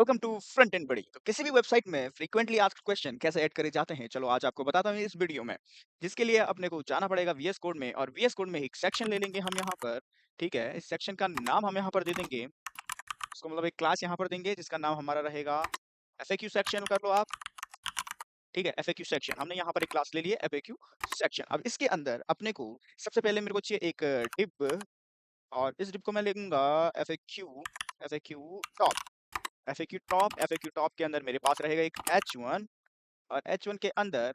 Welcome to front end बड़ी। तो किसी भी वेबसाइट में फ्रीक्वेंटली आस्क्ड क्वेश्चन कैसे ऐड करे जाते हैं, चलो आज आपको बताता हूँ इस वीडियो में। जिसके लिए अपने को जाना पड़ेगा वीएस कोड में, और वीएस कोड में एक सेक्शन ले लेंगे हम यहाँ पर। ठीक है, इस सेक्शन का नाम हम यहाँ पर दे देंगे, इसको मतलब एक क्लास यहाँ पर देंगे जिसका नाम हमारा रहेगा एफएक्यू सेक्शन। कर लो आप। ठीक है, एफएक्यू सेक्शन हमने यहाँ पर एक क्लास ले लिया एफएक्यू सेक्शन। अब इसके अंदर अपने को सबसे पहले मेरे को चाहिए एक डिव, और इस डिव को मैं लेऊंगा FAQ FAQ top. FAQ top के अंदर मेरे पास रहेगा एक H1, और H1 के अंदर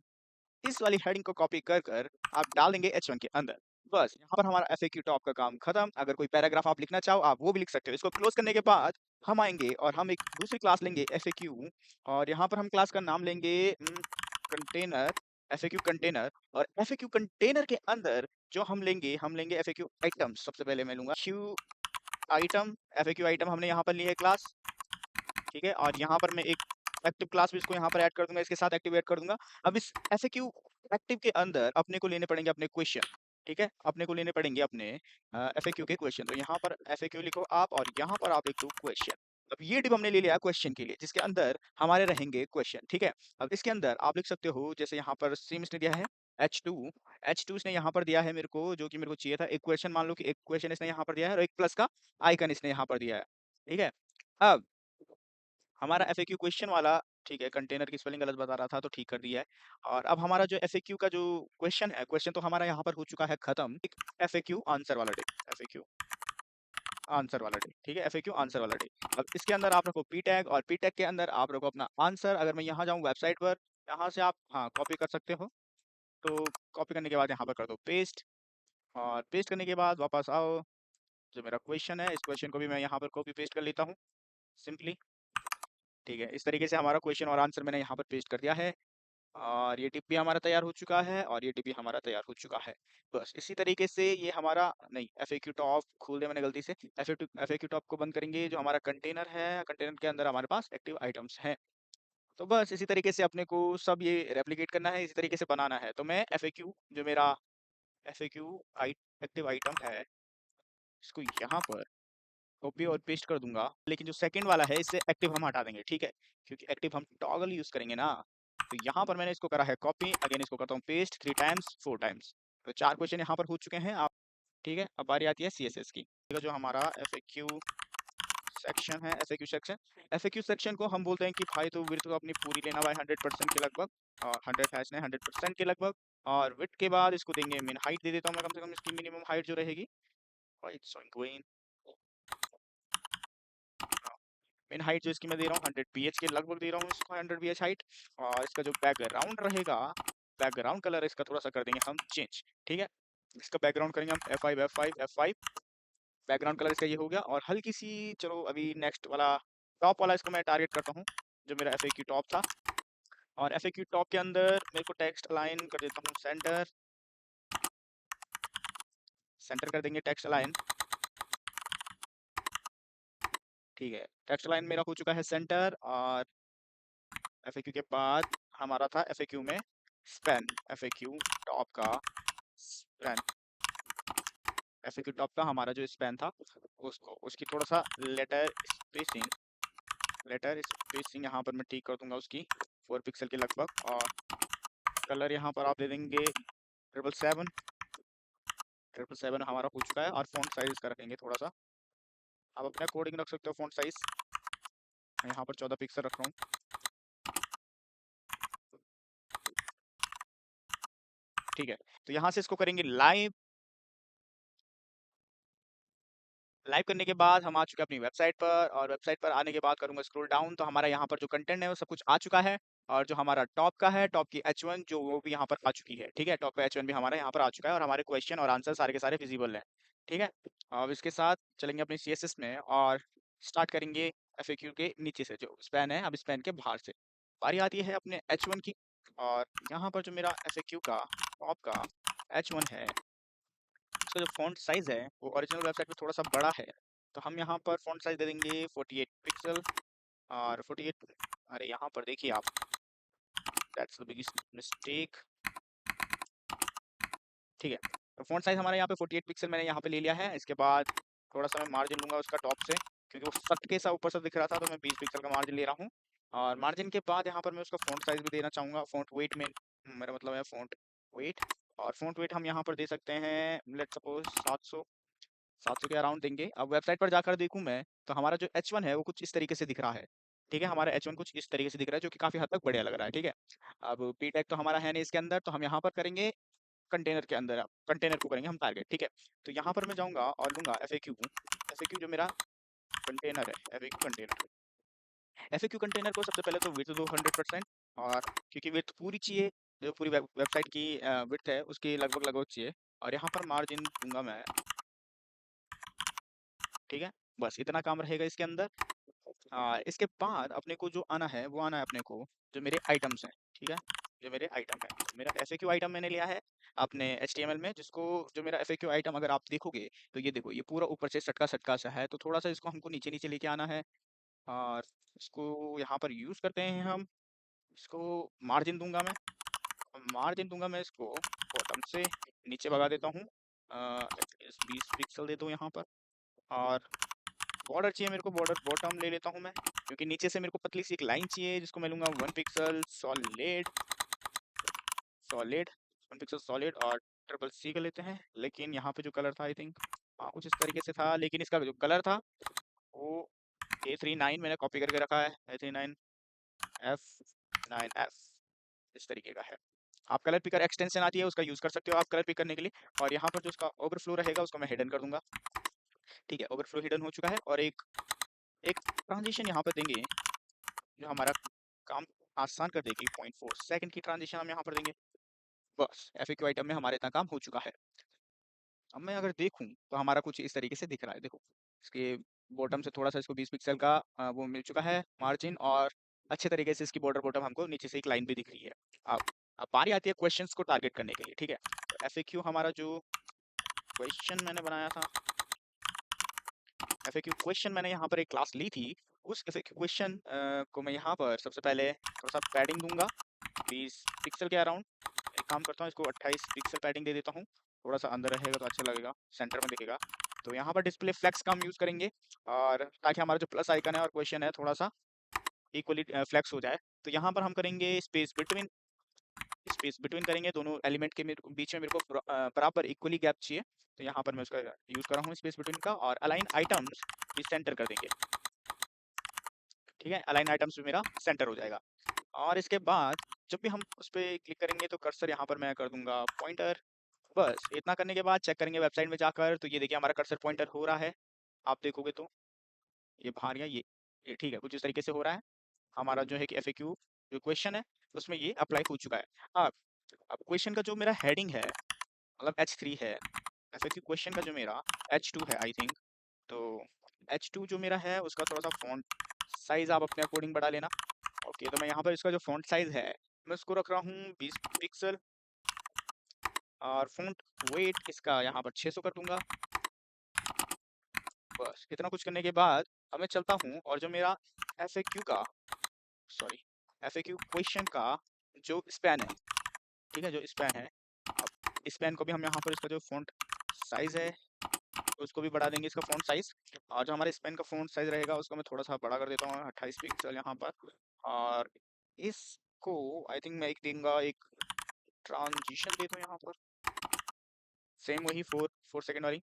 इस वाली हेडिंग को कॉपी कर कर आप डाल देंगे H1 के अंदर। बस यहाँ पर हमारा एफएक्यू टॉप का काम खत्म। अगर कोई पैराग्राफ आप लिखना चाहो आप वो भी लिख सकते हो। इसको क्लोज करने के बाद हम आएंगे और हम एक दूसरी क्लास लेंगे एफएक्यू, और यहाँ पर हम क्लास का नाम लेंगे कंटेनर, एफएक्यू कंटेनर। और एफएक्यू कंटेनर के अंदर जो हम लेंगे एफएक्यू आइटम्स। सबसे पहले मैं लूंगा क्यू आइटम, एफएक्यू आइटम हमने यहाँ पर ली है क्लास। ठीक है, और यहाँ पर मैं एक एक्टिव क्लास भी इसको यहाँ पर ऐड कर दूंगा, इसके साथ एक्टिव ऐड कर दूंगा। अब इस एफएक्यू एक्टिव के अंदर अपने को लेने पड़ेंगे अपने क्वेश्चन। ठीक है, अपने को लेने पड़ेंगे अपने एफएक्यू के क्वेश्चन। तो यहाँ पर एफएक्यू लिखो आप, और यहाँ पर आप लिख दो क्वेश्चन। अब ये डिव हमने ले लिया क्वेश्चन के लिए, जिसके अंदर हमारे रहेंगे क्वेश्चन। ठीक है, अब इसके अंदर आप लिख सकते हो, जैसे यहाँ पर सेम इसने दिया है H2, H2 इसने यहाँ पर दिया है मेरे को, जो कि मेरे को चाहिए था। एक क्वेश्चन मान लो कि एक क्वेश्चन इसने यहाँ पर दिया है, और एक प्लस का आइकन इसने यहाँ पर दिया है। ठीक है, अब हमारा एफएक्यू क्वेश्चन वाला, ठीक है, कंटेनर की स्पेलिंग गलत बता रहा था तो ठीक कर दिया है। और अब हमारा जो एफएक्यू का जो क्वेश्चन है, क्वेश्चन तो हमारा यहाँ पर हो चुका है खत्म। एक एफएक्यू आंसर वाला डे, एफएक्यू आंसर वाला डे। ठीक है, एफएक्यू आंसर वाला डे। अब इसके अंदर आप रखो पी टैग, और पी टैग के अंदर आप रखो अपना आंसर। अगर मैं यहाँ जाऊँ वेबसाइट पर, यहाँ से आप हाँ कॉपी कर सकते हो। तो कॉपी करने के बाद यहाँ पर कर दो पेस्ट, और पेस्ट करने के बाद वापस आओ। जो मेरा क्वेश्चन है, इस क्वेश्चन को भी मैं यहाँ पर कॉपी पेस्ट कर लेता हूँ सिंपली। ठीक है, इस तरीके से हमारा क्वेश्चन और आंसर मैंने यहाँ पर पेस्ट कर दिया है, और ये टिप भी हमारा तैयार हो चुका है, और ये टिप भी हमारा तैयार हो चुका है। बस इसी तरीके से ये हमारा, नहीं एफएक्यू टॉप खोल दिया मैंने गलती से। एफएक्यू टॉप को बंद करेंगे। जो हमारा कंटेनर है, कंटेनर के अंदर हमारे पास एक्टिव आइटम्स हैं। तो बस इसी तरीके से अपने को सब ये रेप्लिकेट करना है, इसी तरीके से बनाना है। तो मैं एफएक्यू, जो मेरा एफएक्यू एक्टिव आइटम है, इसको यहाँ पर कॉपी और पेस्ट कर दूंगा। लेकिन जो सेकंड वाला है, इससे एक्टिव हम हटा देंगे। ठीक है, क्योंकि एक्टिव हम टॉगल यूज करेंगे ना। तो यहाँ पर मैंने इसको करा है कॉपी, अगेन इसको करता हूँ पेस्ट 3 टाइम्स 4 टाइम्स। तो 4 क्वेश्चन यहाँ पर हो चुके हैं आप। ठीक है, अब बारी आती है सीएसएस की। तो जो हमारा एफएक्यू सेक्शन है, एफएक्यू सेक्शन को हम बोलते हैं कि भाई तो विड्थ को अपनी पूरी लेना भाई 100% के लगभग, और 100% के लगभग। और विड्थ के बाद इसको देंगे मिन हाइट दे देता हूँ मैं, कम से कम इसकी मिनिमम हाइट जो रहेगी। मेन हाइट जो इसकी मैं दे रहा हूँ 100 ph के लगभग दे रहा हूँ इसको, 100 ph हाइट। और इसका जो बैकग्राउंड रहेगा, बैकग्राउंड कलर इसका थोड़ा सा कर देंगे हम चेंज। ठीक है, इसका बैकग्राउंड करेंगे हम F5 बैकग्राउंड कलर इसका ये हो गया। और हल्की सी, चलो अभी नेक्स्ट वाला टॉप वाला इसको मैं टारगेट करता हूँ, जो मेरा एफएक्यू टॉप था। और एफएक्यू टॉप के अंदर मेरे को टेक्स्ट अलाइन कर देता हूँ सेंटर, सेंटर कर देंगे टेक्स्ट अलाइन। ठीक है, टेक्स्ट अलाइन मेरा हो चुका है सेंटर। और एफएक्यू के बाद हमारा था एफएक्यू में स्पैन, एफएक्यू टॉप का स्पैन, एफएक्यू टॉप का हमारा जो स्पैन था, उसको उसकी थोड़ा सा लेटर स्पेसिंग यहाँ पर मैं ठीक कर दूंगा उसकी 4 पिक्सल के लगभग। और कलर यहाँ पर आप दे देंगे 777 हमारा हो चुका है। और फॉन्ट साइज इसका रखेंगे थोड़ा सा, आप अपने अकॉर्डिंग रख सकते हो फॉन्ट साइज। मैं यहाँ पर 14 पिक्सल रख रहा हूँ। ठीक है, तो यहाँ से इसको करेंगे लाइव। लाइव करने के बाद हम आ चुके हैं अपनी वेबसाइट पर, और वेबसाइट पर आने के बाद करूंगा स्क्रॉल डाउन, तो हमारा यहाँ पर जो कंटेंट है वो सब कुछ आ चुका है। और जो हमारा टॉप का है, टॉप की H1 जो, वो भी यहाँ पर आ चुकी है। ठीक है, टॉप का H1 भी हमारा यहाँ पर आ चुका है, और हमारे क्वेश्चन और आंसर सारे के सारे विजिबल हैं। ठीक है, अब इसके साथ चलेंगे अपने CSS में, और स्टार्ट करेंगे एफएक्यू के नीचे से जो स्पैन है। अब स्पैन के बाहर से बारी आती है अपने H1 की। और यहाँ पर जो मेरा एफएक्यू का टॉप का H1 है, इसका जो फॉन्ट साइज है वो ओरिजिनल वेबसाइट में थोड़ा सा बड़ा है। तो हम यहाँ पर फॉन्ट साइज दे देंगे 48 पिक्सल। और 48, अरे यहाँ पर देखिए आप, दैट्स द बिगेस्ट मिस्टेक। ठीक है, तो फॉन्ट साइज हमारा यहाँ पे 48 पिक्सल मैंने यहाँ पे ले लिया है। इसके बाद थोड़ा सा मैं मार्जिन लूंगा उसका टॉप से, क्योंकि वो सटके सा ऊपर से दिख रहा था, तो मैं 20 पिक्सल का मार्जिन ले रहा हूँ। और मार्जिन के बाद यहाँ पर मैं उसका फ़ॉन्ट साइज़ भी देना चाहूँगा। फ़ॉन्ट वेट में मेरा मतलब है फ़ॉन्ट वेट, और फ़ॉन्ट वेट हम यहाँ पर दे सकते हैं लेट्स सपोज़ 700 के अराउंड देंगे। अब वेबसाइट पर जाकर देखूँ मैं, तो हमारा जो H1 है वो कुछ इस तरीके से दिख रहा है। ठीक है, हमारा H1 कुछ इस तरीके से दिख रहा है, जो कि काफ़ी हद तक बढ़िया लग रहा है। ठीक है, अब पी टैग तो हमारा है नहीं इसके अंदर, तो हम यहाँ पर करेंगे कंटेनर के अंदर, कंटेनर को करेंगे हम टारगेट। ठीक है, तो यहाँ पर मैं जाऊँगा और लूँगा FAQ जो मेरा कंटेनर है, FAQ कंटेनर को सबसे पहले तो विड्थ दो 100%, और क्योंकि विड्थ पूरी चाहिए, जो पूरी वेबसाइट की विड्थ है उसकी लगभग लगभग चाहिए। और यहाँ पर मार्जिन दूंगा मैं, ठीक है, बस इतना काम रहेगा इसके अंदर। इसके बाद अपने को जो आना है वो आना है अपने को, जो मेरे आइटम्स हैं। ठीक है, जो मेरे आइटम है, तो मेरा FAQ आइटम मैंने लिया है अपने HTML में, जिसको जो मेरा FAQ आइटम अगर आप देखोगे तो ये देखो, ये पूरा ऊपर से सटका सटका सा है, तो थोड़ा सा इसको हमको नीचे नीचे लेके आना है। और इसको यहाँ पर यूज़ करते हैं हम, इसको मार्जिन दूंगा मैं, इसको बॉटम से नीचे भगा देता हूँ। 20 पिक्सल दे दो यहाँ पर। और बॉर्डर चाहिए मेरे को, बॉर्डर बॉटम ले लेता हूँ मैं, क्योंकि नीचे से मेरे को पतली सी एक लाइन चाहिए, जिसको मैं लूँगा 1 pixel solid, solid 1 pixel solid, और ट्रिपल सी का लेते हैं। लेकिन यहाँ पे जो कलर था आई थिंक कुछ इस तरीके से था, लेकिन इसका जो कलर था वो A39 मैंने कॉपी करके रखा है, A39F9F इस तरीके का है। आप कलर पिकर एक्सटेंशन आती है, उसका यूज़ कर सकते हो आप कलर पिक करने के लिए। और यहाँ पर जो उसका ओवरफ्लो रहेगा उसको मैं हिडन कर दूंगा। ठीक है, ओवरफ्लो हिडन हो चुका है, और एक एक ट्रांजिशन यहाँ पर देंगे जो हमारा काम आसान कर देगी। 0.4 सेकंड की ट्रांजिशन हम यहाँ पर देंगे। बस FAQ आइटम में हमारे इतना काम हो चुका है। अब मैं अगर देखूं तो हमारा कुछ इस तरीके से दिख रहा है, देखो इसके बॉटम से थोड़ा सा इसको 20 पिक्सल का वो मिल चुका है मार्जिन, और अच्छे तरीके से इसकी बॉर्डर बॉटम हमको नीचे से एक लाइन भी दिख रही है। अब अब बारी आती है क्वेश्चंस को टारगेट करने के लिए। ठीक है, तो FAQ हमारा जो क्वेश्चन मैंने बनाया था, FAQ क्वेश्चन मैंने यहाँ पर एक क्लास ली थी, उस FAQ क्वेश्चन को मैं यहाँ पर सबसे पहले थोड़ा सा पैडिंग दूंगा 20 पिक्सल के अराउंड। एक काम करता हूँ, इसको 28 पिक्सल पैडिंग दे देता हूँ, थोड़ा सा अंदर रहेगा तो अच्छा लगेगा, सेंटर में दिखेगा। तो यहाँ पर डिस्प्ले फ्लेक्स का हम यूज़ करेंगे, और ताकि हमारा जो प्लस आइकन है और क्वेश्चन है थोड़ा सा इक्वली फ्लेक्स हो जाए। तो यहाँ पर हम करेंगे स्पेस बिटवीन करेंगे, दोनों एलिमेंट के बीच में मेरे को बराबर इक्वली गैप चाहिए। तो यहाँ पर मैं उसका यूज़ कर रहा हूँ स्पेस बिटवीन का, और अलाइन आइटम्स भी सेंटर कर देंगे। ठीक है, अलाइन आइटम्स भी मेरा सेंटर हो जाएगा। और इसके बाद जब भी हम उस पर क्लिक करेंगे तो कर्सर यहाँ पर मैं कर दूंगा पॉइंटर। बस इतना करने के बाद चेक करेंगे वेबसाइट में जाकर, तो ये देखिए हमारा कर्सर पॉइंटर हो रहा है। आप देखोगे तो ये बाहर या ये ठीक है, कुछ इस तरीके से हो रहा है। हमारा जो है कि FAQ जो क्वेश्चन है उसमें ये अप्लाई हो चुका है। अब अब क्वेश्चन का जो मेरा हेडिंग है, मतलब H3 है, FAQ क्वेश्चन का जो मेरा H2 है आई थिंक। तो H2 जो मेरा है उसका थोड़ा सा फॉन्ट साइज आप अपने अकॉर्डिंग बढ़ा लेना। ओके, तो मैं यहाँ पर इसका जो फॉन्ट साइज है मैं उसको रख रहा हूँ 20 पिक्सल, और फॉन्ट वेट इसका यहाँ पर 600 कर दूंगा। बस इतना कुछ करने के बाद अब मैं चलता हूँ, और जो मेरा FAQ का सॉरी FAQ क्वेश्चन का जो स्पैन है, ठीक है, जो स्पैन है, अब स्पैन को भी हम यहाँ पर इसका जो फॉन्ट साइज है उसको भी बढ़ा देंगे, इसका फॉन्ट साइज। और जो हमारे स्पैन का फॉन्ट साइज रहेगा उसको मैं थोड़ा सा बड़ा कर देता हूँ 28 पिक्सल यहाँ पर। और इसको आई थिंक मैं एक दूंगा, एक ट्रांजिशन दे दूँ यहाँ पर, सेम वही 4 सेकंड वाली।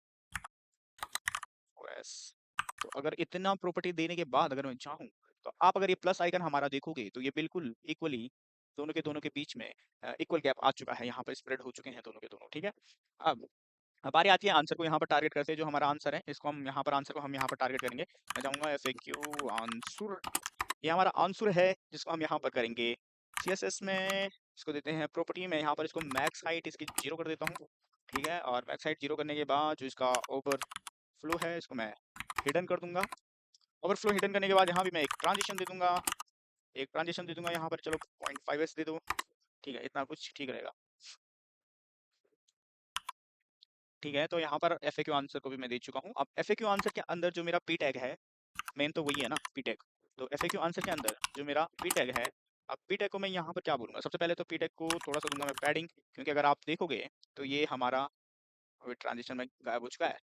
बस, तो अगर इतना प्रॉपर्टी देने के बाद अगर मैं चाहूँ, तो आप अगर ये प्लस आइकन हमारा देखोगे तो ये बिल्कुल इक्वली दोनों के बीच में इक्वल गैप आ चुका है, यहाँ पर स्प्रेड हो चुके हैं दोनों के दोनों। ठीक है, अब बारी आती है आंसर को यहाँ पर टारगेट करते हैं। जो हमारा आंसर है इसको हम यहाँ पर, आंसर को हम यहाँ पर टारगेट करेंगे। मैं जाऊँगा FAQ आंसर, ये हमारा आंसर है जिसको हम यहाँ पर करेंगे CSS में। इसको देते हैं प्रॉपर्टी में, यहाँ पर इसको मैक्स हाइट इसकी 0 कर देता हूँ। ठीक है, और मैक्स हाइट 0 करने के बाद जो इसका ओवरफ्लो है इसको मैं हिडन कर दूंगा। ओवरफ्लो हिडन करने के बाद यहाँ भी मैं एक ट्रांजिशन दे दूंगा, यहाँ पर चलो 0.5s दे दो। ठीक है, इतना कुछ ठीक रहेगा। ठीक है, तो यहाँ पर FAQ आंसर को भी मैं दे चुका हूँ। अब FAQ आंसर के अंदर जो मेरा पी टैग है, मेन तो वही है ना पी टैग। तो FAQ आंसर के अंदर जो मेरा पी टैग है, अब पी टैग को मैं यहाँ पर क्या बोलूँगा, सबसे पहले तो पी टैग को थोड़ा सा दूंगा मैं पैडिंग, क्योंकि अगर आप देखोगे तो ये हमारा ट्रांजिशन में गायब हो चुका है।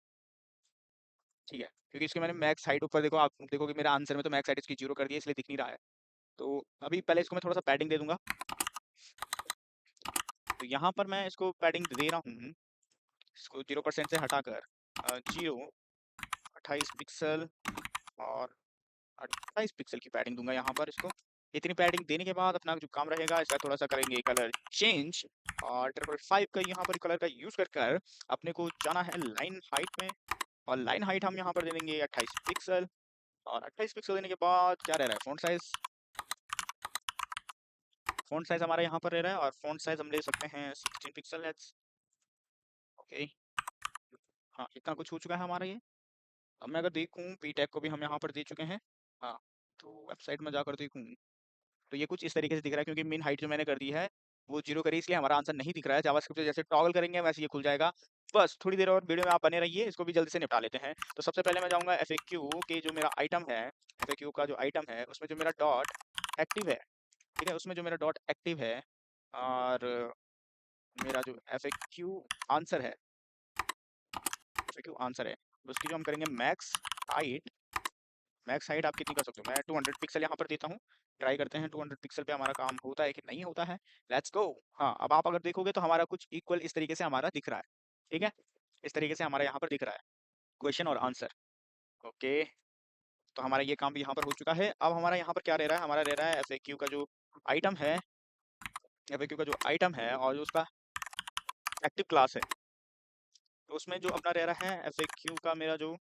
ठीक है, क्योंकि इसकी मैंने मैक्स हाइट ऊपर देखो, आप देखोगे मेरा आंसर में तो मैक्स हाइट इसकी 0 कर दी है, इसलिए दिख नहीं रहा है। तो अभी पहले इसको मैं थोड़ा-सा पैडिंग दे दूँगा। तो यहाँ पर मैं इसको पैडिंग दे रहा हूँ, इसको 0% से हटाकर 0, 28 पिक्सल और 28 पिक्सल की पैडिंग दूँगा यहाँ पर इसको। इतनी पैडिंग देने के बाद अपना जो काम रहेगा, इसका थोड़ा-सा करेंगे कलर चेंज और 5 का यहाँ पर कलर का यूज़ कर अपने को जाना है लाइन हाइट में, और लाइन हाइट हम यहाँ पर दे देंगे 28 पिक्सल, और 28 पिक्सल देने के बाद क्या रह रहा है, फ़ॉन्ट साइज़ हमारा यहाँ पर रह रहा है, और फ़ॉन्ट साइज़ हम ले सकते हैं 16 पिक्सल लेट्स। ओके, हाँ, इतना कुछ हो चुका है हमारा ये। अब मैं अगर देखूँ पी टैग को भी हम यहाँ पर दे चुके हैं। हाँ, तो वेबसाइट में जाकर देखूँ तो ये कुछ इस तरीके से दिख रहा है, क्योंकि मिन हाइट जो मैंने कर दी है वो 0 करी, इसलिए हमारा आंसर नहीं दिख रहा है। जावास्क्रिप्ट से जैसे टॉगल करेंगे वैसे ये खुल जाएगा। बस थोड़ी देर और वीडियो में आप बने रहिए, इसको भी जल्दी से निपटा लेते हैं। तो सबसे पहले मैं जाऊँगा एफएक्यू के जो मेरा आइटम है, एफएक्यू का जो आइटम है उसमें जो मेरा डॉट एक्टिव है, ठीक है? उसमें जो मेरा डॉट एक्टिव है, और मेरा जो एफएक्यू आंसर है, एफएक्यू आंसर है, उसकी जो हम करेंगे मैक्स हाइट आप कितनी कर सकते हो? मैं 200 पिक्सल यहाँ पर देता हूँ। ट्राई करते हैं 200 पिक्सल पे हमारा काम होता है कि नहीं होता है। Let's go. हाँ, अब आप अगर देखोगे तो हमारा कुछ इक्वल इस तरीके से हमारा दिख रहा है, ठीक है? इस तरीके से हमारा यहाँ पर दिख रहा है, क्वेश्चन और आंसर। ओके, तो हमारा ये काम भी यहाँ पर हो चुका है। अब हमारा यहाँ पर क्या रह रहा है? हमारा रह रहा है एफएक्यू का जो आइटम है, एफएक्यू का जो आइटम है और जो उसका एक्टिव क्लास है, तो उसमें जो अपना रह रहा है एफएक्यू का मेरा जो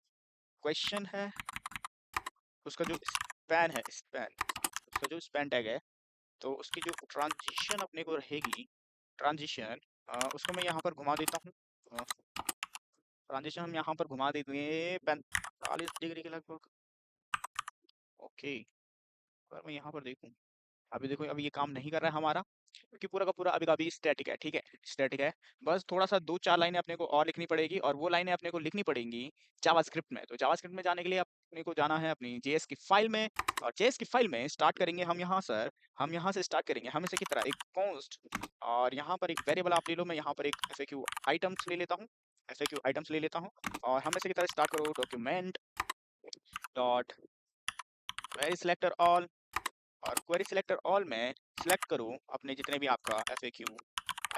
क्वेश्चन है, उसका जो उसका जो स्पैन टैग है, तो उसकी जो ट्रांजिशन अपने को रहेगी, ट्रांजिशन उसको मैं यहाँ पर घुमा देता हूँ। ट्रांजिशन हम यहाँ पर घुमा देंगे 45 डिग्री के लगभग। ओके, अगर मैं यहाँ पर देखूँ, अभी देखो अभी ये काम नहीं कर रहा है हमारा, क्योंकि पूरा का पूरा अभी का अभी स्टैटिक है, ठीक है? स्टैटिक है। बस थोड़ा-सा 2-4 लाइनें अपने को और लिखनी पड़ेगी, और वो लाइनें अपने को लिखनी पड़ेंगी जावास्क्रिप्ट में। तो जावास्क्रिप्ट में जाने के लिए अपने को जाना है अपनी जेएस की फाइल में, और जेएस की फाइल में स्टार्ट करेंगे हम यहाँ से स्टार्ट करेंगे हमेशा की तरह एक कॉन्स्ट, और यहाँ पर एक वेरिएबल आप ले लो, मैं यहाँ पर एक एफएक्यू आइटम्स ले लेता हूँ, एफएक्यू आइटम्स ले लेता हूँ, और हमेशा की तरह स्टार्ट करो document dot query selector all, और क्वेरी सिलेक्टर ऑल में सिलेक्ट करो अपने जितने भी आपका एफएक्यू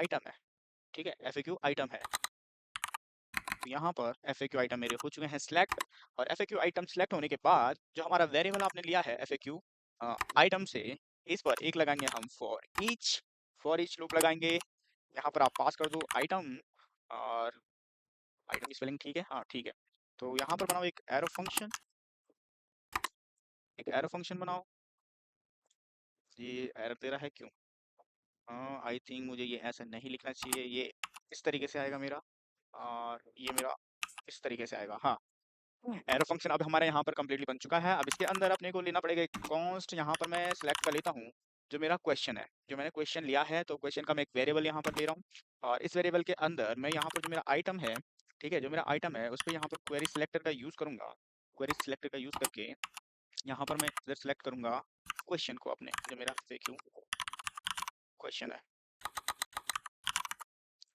आइटम है, ठीक है? एफएक्यू आइटम है, तो यहाँ पर एफएक्यू आइटम मेरे हो चुके हैं सिलेक्ट, और एफएक्यू आइटम सिलेक्ट होने के बाद जो हमारा वेरिएबल आपने लिया है एफएक्यू आइटम से, इस पर एक लगाएंगे हम फॉर ईच लूप लगाएंगे। यहाँ पर आप पास कर दो आइटम, और आइटम की स्पेलिंग ठीक है? हाँ, ठीक है। तो यहाँ पर बनाओ एक एरो फंक्शन बनाओ। ये एरर दे रहा है क्यों? आई थिंक मुझे ये ऐसा नहीं लिखना चाहिए, ये इस तरीके से आएगा मेरा, और ये मेरा इस तरीके से आएगा। हाँ, एरो फंक्शन अब हमारे यहाँ पर कंप्लीटली बन चुका है। अब इसके अंदर अपने को लेना पड़ेगा एक कॉन्स्ट, यहाँ पर मैं सिलेक्ट कर लेता हूँ जो मेरा क्वेश्चन है, जो मैंने क्वेश्चन लिया है, तो क्वेश्चन का मैं एक वेरिएबल यहाँ पर ले रहा हूँ, और इस वेरिएबल के अंदर मैं यहाँ पर जो मेरा आइटम है, ठीक है, जो मेरा आइटम है उस पर यहाँ पर क्वेरी सिलेक्टर का यूज़ करूँगा। क्वेरी सिलेक्टर का यूज़ करके यहाँ पर मैं इधर सिलेक्ट करूँगा क्वेश्चन को अपने, जो मेरा क्यू क्वेश्चन है,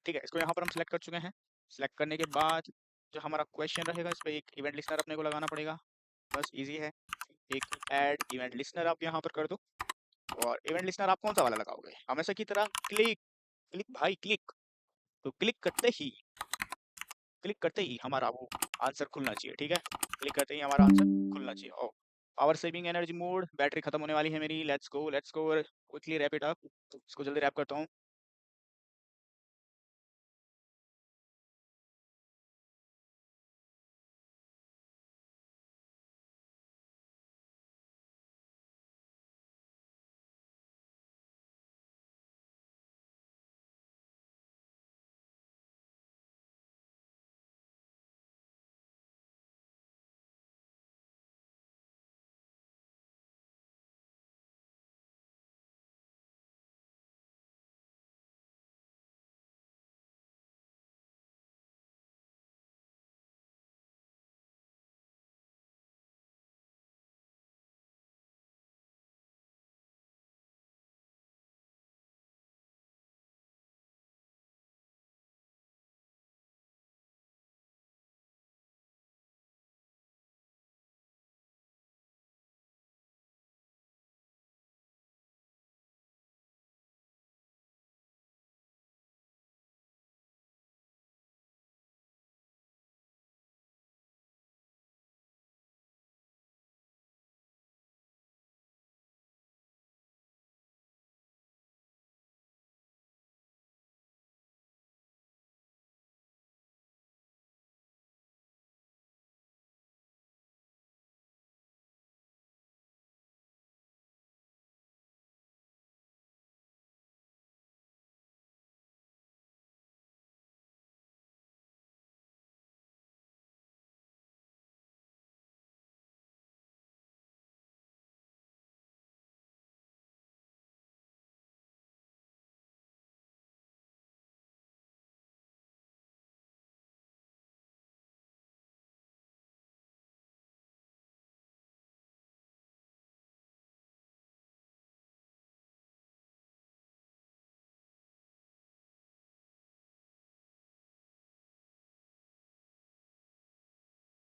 ठीक है? इसको यहाँ पर हम सिलेक्ट कर चुके हैं। सिलेक्ट करने के बाद जो हमारा क्वेश्चन रहेगा, इस पे एक इवेंट लिस्टनर अपने को लगाना पड़ेगा। बस ईज़ी है, एक ऐड इवेंट लिस्टनर आप यहाँ पर कर दो, और इवेंट लिस्टनर आप कौन-सा वाला लगाओगे? हमेशा की तरह क्लिक, क्लिक भाई क्लिक। तो क्लिक करते ही हमारा वो आंसर खुलना चाहिए, ठीक है? क्लिक करते ही हमारा आंसर खुलना चाहिए। और power saving energy mode, battery खत्म होने वाली है मेरी। Let's go, quickly wrap it up. इसको जल्दी रैप करता हूँ।